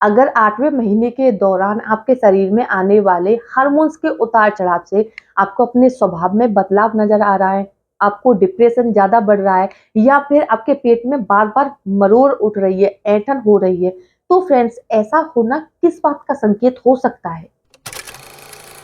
अगर 8वें महीने के दौरान आपके शरीर में आने वाले हार्मोन्स के उतार-चढ़ाव से आपको अपने स्वभाव में बदलाव नज़र आ रहा है, आपको डिप्रेशन ज़्यादा बढ़ रहा है या फिर आपके पेट में बार-बार मरोड़ उठ रही है, ऐंठन हो रही है, तो फ्रेंड्स ऐसा होना किस बात का संकेत हो सकता है?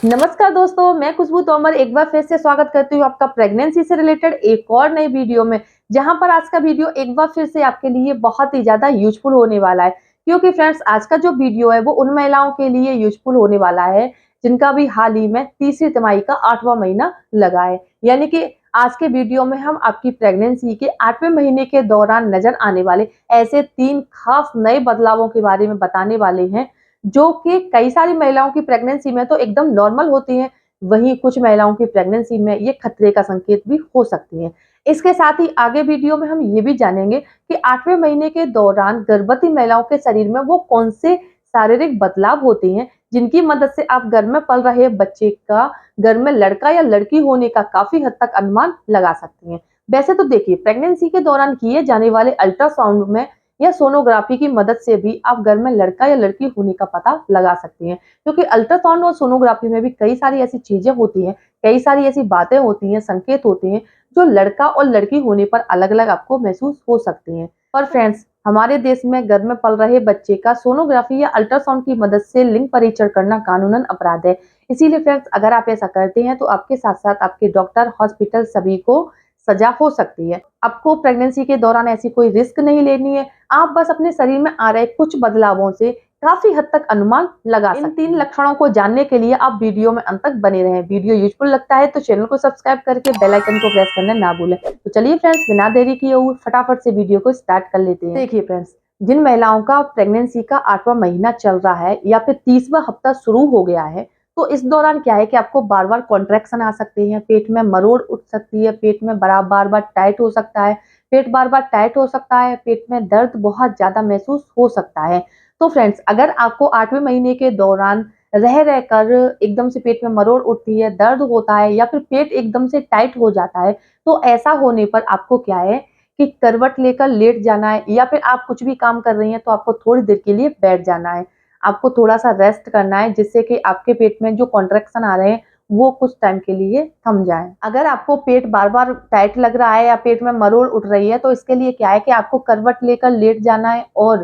नमस्कार दोस्तों, मैं खुशबू तोमर एक बार फिर से स्वागत करती हूँ आपका प्रेगनेंसी से रिलेटेड एक और नई वीडियो में, जहां पर आज का वीडियो एक बार फिर से आपके लिए बहुत ही ज़्यादा यूज़फुल होने वाला है। क्योंकि फ्रेंड्स आज का जो वीडियो है वो उन महिलाओं के लिए यूज़फुल होने वाला है, जिनका भी हाल ही में तीसरी तिमाही का 8वां महीना लगा है। यानी कि आज के वीडियो में हम आपकी प्रेगनेंसी के 8वें महीने के दौरान नज़र आने वाले ऐसे 3 खास नए बदलावों के बारे में बताने वाले हैं, जो कि कई सारी महिलाओं की प्रेगनेंसी में तो एकदम नॉर्मल होती हैं, वहीं कुछ महिलाओं की प्रेगनेंसी में ये खतरे का संकेत भी हो सकती हैं। इसके साथ ही आगे वीडियो में हम ये भी जानेंगे कि 8वें महीने के दौरान गर्भवती महिलाओं के शरीर में वो कौन से शारीरिक बदलाव होते हैं, जिनकी मदद से आप घर में पल रहे बच्चे का घर में लड़का या लड़की होने का काफ़ी हद तक अनुमान लगा सकती हैं। वैसे तो देखिए, प्रेगनेंसी के दौरान किए जाने वाले अल्ट्रासाउंड में या सोनोग्राफी की मदद से भी आप घर में लड़का या लड़की होने का पता लगा सकती हैं, क्योंकि अल्ट्रासाउंड और सोनोग्राफी में भी कई सारी ऐसी चीजें होती हैं, कई सारी ऐसी बातें होती हैं, संकेत होते हैं, जो लड़का और लड़की होने पर अलग अलग आपको महसूस हो सकते हैं। पर फ्रेंड्स, हमारे देश में घर में पल रहे बच्चे का सोनोग्राफी या अल्ट्रासाउंड की मदद से लिंग परीक्षण करना कानूनन अपराध है। इसीलिए फ्रेंड्स, अगर आप ऐसा करते हैं तो आपके साथ साथ आपके डॉक्टर, हॉस्पिटल सभी को सजा हो सकती है। आपको प्रेगनेंसी के दौरान ऐसी कोई रिस्क नहीं लेनी है। आप बस अपने शरीर में आ रहे कुछ बदलावों से काफ़ी हद तक अनुमान लगा सकते हैं। इन 3 लक्षणों को जानने के लिए आप वीडियो में अंत तक बने रहें। वीडियो यूज़फुल लगता है तो चैनल को सब्सक्राइब करके बेल आइकन को प्रेस करना ना भूलें। तो चलिए फ्रेंड्स, बिना देरी किए हुए फटाफट से वीडियो को स्टार्ट कर लेते हैं। देखिए फ्रेंड्स, जिन महिलाओं का प्रेगनेंसी का 8वां महीना चल रहा है या फिर 30वां हफ्ता शुरू हो गया है, तो इस दौरान क्या है कि आपको बार-बार कॉन्ट्रैक्शन आ सकते हैं, पेट में मरोड़ उठ सकती है, पेट में बार-बार टाइट हो सकता है, पेट बार-बार टाइट हो सकता है, पेट में दर्द बहुत ज़्यादा महसूस हो सकता है। तो फ्रेंड्स, अगर आपको 8वें महीने के दौरान रह-रहकर एकदम से पेट में मरोड़ उठती है, दर्द होता है या फिर पेट एकदम से टाइट हो जाता है, तो ऐसा होने पर आपको क्या है कि करवट लेकर लेट जाना है, या फिर आप कुछ भी काम कर रही हैं तो आपको थोड़ी देर के लिए बैठ जाना है। आपको थोड़ा-सा रेस्ट करना है, जिससे कि आपके पेट में जो कॉन्ट्रैक्शन आ रहे हैं वो कुछ टाइम के लिए थम जाएँ। अगर आपको पेट बार-बार टाइट लग रहा है या पेट में मरोड़ उठ रही है, तो इसके लिए क्या है कि आपको करवट लेकर लेट जाना है और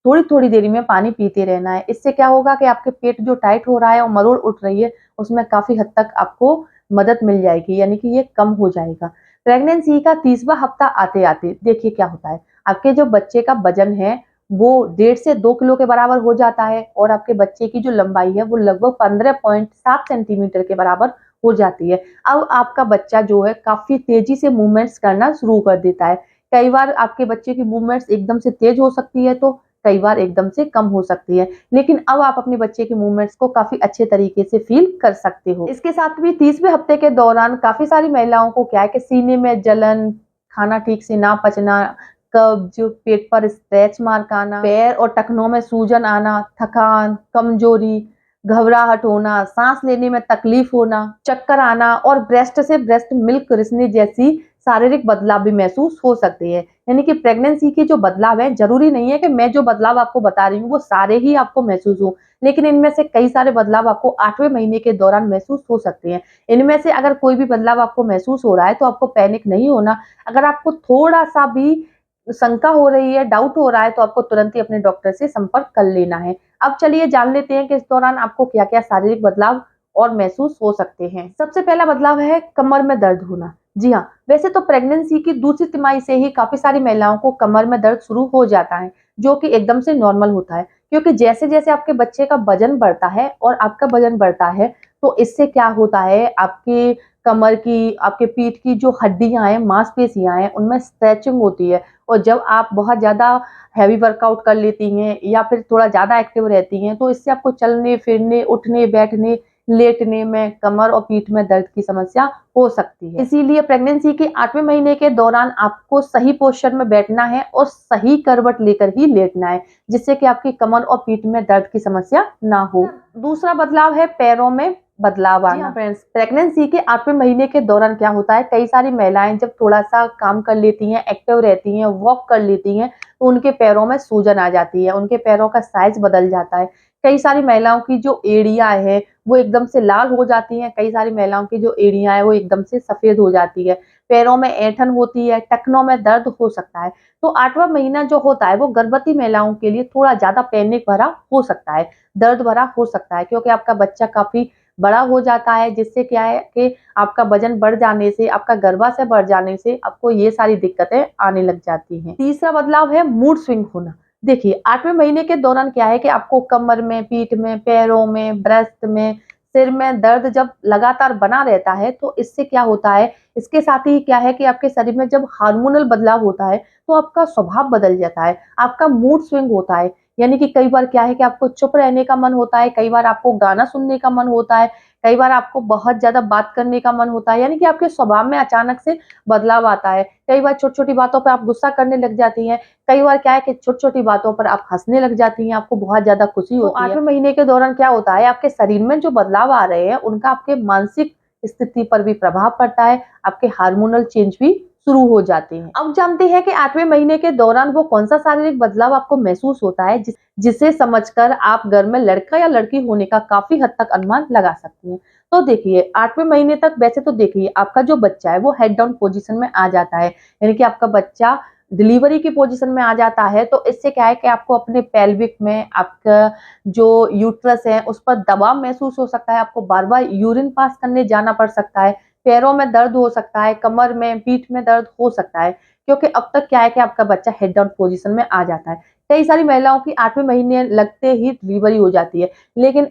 थोड़ी-थोड़ी देरी में पानी पीते रहना है। इससे क्या होगा कि आपके पेट जो टाइट हो रहा है और मरोड़ उठ रही है, उसमें काफ़ी हद तक आपको मदद मिल जाएगी, यानी कि ये कम हो जाएगा। प्रेगनेंसी का 30वां हफ्ता आते-आते देखिए क्या होता है, आपके जो बच्चे का वज़न है वो 1.5 से 2 किलो के बराबर हो जाता है और आपके बच्चे की जो लंबाई है वो लगभग 15.7 सेंटीमीटर के बराबर हो जाती है। अब आपका बच्चा जो है काफ़ी तेज़ी से मूवमेंट्स करना शुरू कर देता है। कई बार आपके बच्चे की मूवमेंट्स एकदम से तेज़ हो सकती है, तो कई बार एकदम से कम हो सकती है। लेकिन अब आप अपने बच्चे की मूवमेंट्स को काफ़ी अच्छे तरीके से फ़ील कर सकते हो। इसके साथ भी 30वें हफ्ते के दौरान काफ़ी सारी महिलाओं को क्या है कि सीने में जलन, खाना ठीक से ना पचना, कब्ज, पेट पर स्ट्रेच मार्क आना, पैर और टखनों में सूजन आना, थकान, कमजोरी, घबराहट होना, सांस लेने में तकलीफ होना, चक्कर आना और ब्रेस्ट से ब्रेस्ट मिल्क रिसने जैसी शारीरिक बदलाव भी महसूस हो सकते हैं। यानी कि प्रेगनेंसी के जो बदलाव है, जरूरी नहीं है कि मैं जो बदलाव आपको बता रही हूँ वो सारे ही आपको महसूस हो, लेकिन इनमें से कई सारे बदलाव आपको 8वें महीने के दौरान महसूस हो सकते हैं। इनमें से अगर कोई भी बदलाव आपको महसूस हो रहा है तो आपको पैनिक नहीं होना। अगर आपको थोड़ा सा भी शंका हो रही है, डाउट हो रहा है, तो आपको तुरंत ही अपने डॉक्टर से संपर्क कर लेना है। अब चलिए जान लेते हैं कि इस दौरान आपको क्या-क्या शारीरिक बदलाव और महसूस हो सकते हैं। सबसे पहला बदलाव है कमर में दर्द होना। जी हाँ, वैसे तो प्रेगनेंसी की दूसरी तिमाही से ही काफ़ी सारी महिलाओं को कमर में दर्द शुरू हो जाता है, जो कि एकदम से नॉर्मल होता है। क्योंकि जैसे-जैसे आपके बच्चे का वज़न बढ़ता है और आपका वज़न बढ़ता है, तो इससे क्या होता है, आपके कमर की, आपके पीठ की जो हड्डियाँ हैं, मांसपेशियाँ हैं, उनमें स्ट्रेचिंग होती है। और जब आप बहुत ज़्यादा हैवी वर्कआउट कर लेती हैं या फिर थोड़ा ज़्यादा एक्टिव रहती हैं, तो इससे आपको चलने, फिरने, उठने, बैठने, लेटने में, कमर और पीठ में दर्द की समस्या हो सकती है। इसीलिए प्रेगनेंसी के 8वें महीने के दौरान आपको सही पोस्चर में बैठना है और सही करवट लेकर ही लेटना है, जिससे कि आपकी कमर और पीठ में दर्द की समस्या ना हो। दूसरा बदलाव है पैरों में बदलाव आना। फ्रेंड्स, प्रेगनेंसी के 8वें महीने के दौरान क्या होता है, कई सारी महिलाएं जब थोड़ा सा काम कर लेती हैं, एक्टिव रहती हैं, वॉक कर लेती हैं, तो उनके पैरों में सूजन आ जाती है, उनके पैरों का साइज बदल जाता है। कई सारी महिलाओं की जो एड़ियाँ हैं, वो एकदम से लाल हो जाती हैं, कई सारी महिलाओं की जो एड़ियाँ हैं, वो एकदम से सफ़ेद हो जाती है। पैरों में ऐंठन होती है, टखनों में दर्द हो सकता है। तो 8वाँ महीना जो होता है, वो गर्भवती महिलाओं के लिए थोड़ा ज़्यादा पैनिक भरा हो सकता है, दर्द भरा हो सकता है, क्योंकि आपका बच्चा काफ़ी बड़ा हो जाता है, जिससे क्या है कि आपका वज़न बढ़ जाने से, आपका गर्भाशय बढ़ जाने से आपको ये सारी दिक्कतें आने लग जाती हैं। तीसरा बदलाव है मूड स्विंग होना। देखिए, 8वें महीने के दौरान क्या है कि आपको कमर में, पीठ में, पैरों में, ब्रेस्ट में, सिर में दर्द जब लगातार बना रहता है, तो इससे क्या होता है, इसके साथ ही क्या है कि आपके शरीर में जब हार्मोनल बदलाव होता है, तो आपका स्वभाव बदल जाता है, आपका मूड स्विंग होता है। यानी कि कई बार क्या है कि आपको चुप रहने का मन होता है, कई बार आपको गाना सुनने का मन होता है, कई बार आपको बहुत ज़्यादा बात करने का मन होता है, यानी कि आपके स्वभाव में अचानक से बदलाव आता है। कई बार छोटी-छोटी बातों पे आप गुस्सा करने लग जाती हैं, कई बार क्या है कि छोटी-छोटी बातों पर आप हँसने लग जाती हैं, आपको बहुत ज़्यादा खुशी होती है। 8वें महीने के दौरान क्या होता है, आपके शरीर में जो बदलाव आ रहे हैं, उनका आपके मानसिक स्थिति पर भी प्रभाव पड़ता है, आपके हार्मोनल चेंज भी शुरू हो जाते हैं। अब जानते हैं कि 8वें महीने के दौरान वो कौन-सा शारीरिक बदलाव आपको महसूस होता है, जिसे समझकर आप घर में लड़का या लड़की होने का काफ़ी हद तक अनुमान लगा सकती हैं। तो देखिए, 8वें महीने तक वैसे तो देखिए, आपका जो बच्चा है, वो हेड डाउन पोज़ीशन में आ जाता है, यानी कि आपका बच्चा डिलीवरी की पोजीशन में आ जाता है, तो इससे क्या है कि आपको अपने पेल्विक में आपका जो यूट्रस है, उस पर दबाव महसूस हो सकता है, आपको बार-बार यूरिन पास करने जाना पड़ सकता है, पैरों में दर्द हो सकता है, कमर में, पीठ में दर्द हो सकता है, क्योंकि अब तक क्या है कि आपका बच्चा हेड डाउन पोजीशन में आ जाता है। कई सारी महिलाओं की 8वें महीने लगते ही डिलीवरी हो जाती है, लेकिन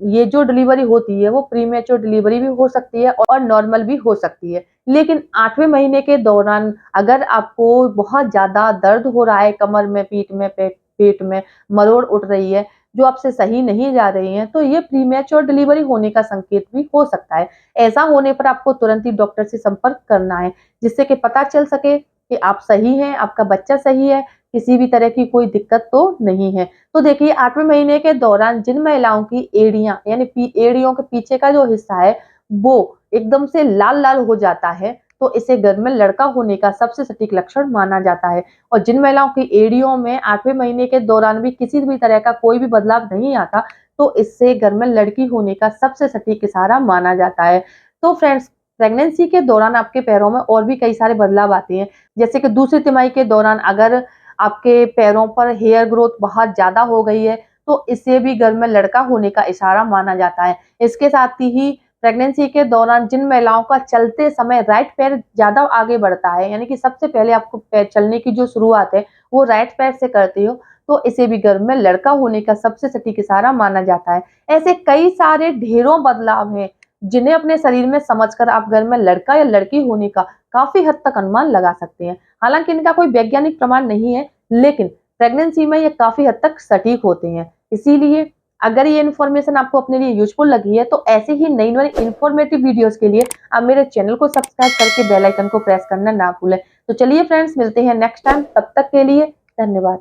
ये जो डिलीवरी होती है, वो प्रीमेच्योर डिलीवरी भी हो सकती है और नॉर्मल भी हो सकती है। लेकिन 8वें महीने के दौरान अगर आपको बहुत ज़्यादा दर्द हो रहा है कमर में, पीठ में, पेट में, मरोड़ उठ रही है, जो आपसे सही नहीं जा रही हैं, तो ये प्रीमेच्योर डिलीवरी होने का संकेत भी हो सकता है। ऐसा होने पर आपको तुरंत ही डॉक्टर से संपर्क करना है, जिससे कि पता चल सके कि आप सही हैं, आपका बच्चा सही है, किसी भी तरह की कोई दिक्कत तो नहीं है। तो देखिए, 8वें महीने के दौरान जिन महिलाओं की एड़ियाँ यानी एड़ियों के पीछे का जो हिस्सा है, वो एकदम से लाल-लाल हो जाता है, तो इसे घर में लड़का होने का सबसे सटीक लक्षण माना जाता है। और जिन महिलाओं की एड़ियों में 8वें महीने के दौरान भी किसी भी तरह का कोई भी बदलाव नहीं आता, तो इससे घर में लड़की होने का सबसे सटीक इशारा माना जाता है। तो फ्रेंड्स, प्रेगनेंसी के दौरान आपके पैरों में और भी कई सारे बदलाव आते हैं, जैसे कि दूसरी तिमाही के दौरान अगर आपके पैरों पर हेयर ग्रोथ बहुत ज़्यादा हो गई है, तो इसे भी घर में लड़का होने का इशारा माना जाता है। इसके साथ ही प्रेगनेंसी के दौरान जिन महिलाओं का चलते समय राइट पैर ज़्यादा आगे बढ़ता है, यानी कि सबसे पहले आपको पैर चलने की जो शुरुआत है, वो राइट पैर से करते हो, तो इसे भी घर में लड़का होने का सबसे सटीक इशारा माना जाता है। ऐसे कई सारे ढेरों बदलाव हैं, जिन्हें अपने शरीर में समझकर आप घर में लड़का या लड़की होने का काफ़ी हद तक अनुमान लगा सकते हैं। हालाँकि इनका कोई वैज्ञानिक प्रमाण नहीं है, लेकिन प्रेगनेंसी में ये काफ़ी हद तक सटीक होते हैं। इसीलिए अगर ये इन्फॉर्मेशन आपको अपने लिए यूज़फुल लगी है, तो ऐसे ही नई-नई इन्फॉर्मेटिव वीडियोज़ के लिए आप मेरे चैनल को सब्सक्राइब करके बेल आइकन को प्रेस करना ना भूलें। तो चलिए फ्रेंड्स, मिलते हैं नेक्स्ट टाइम, तब तक के लिए धन्यवाद।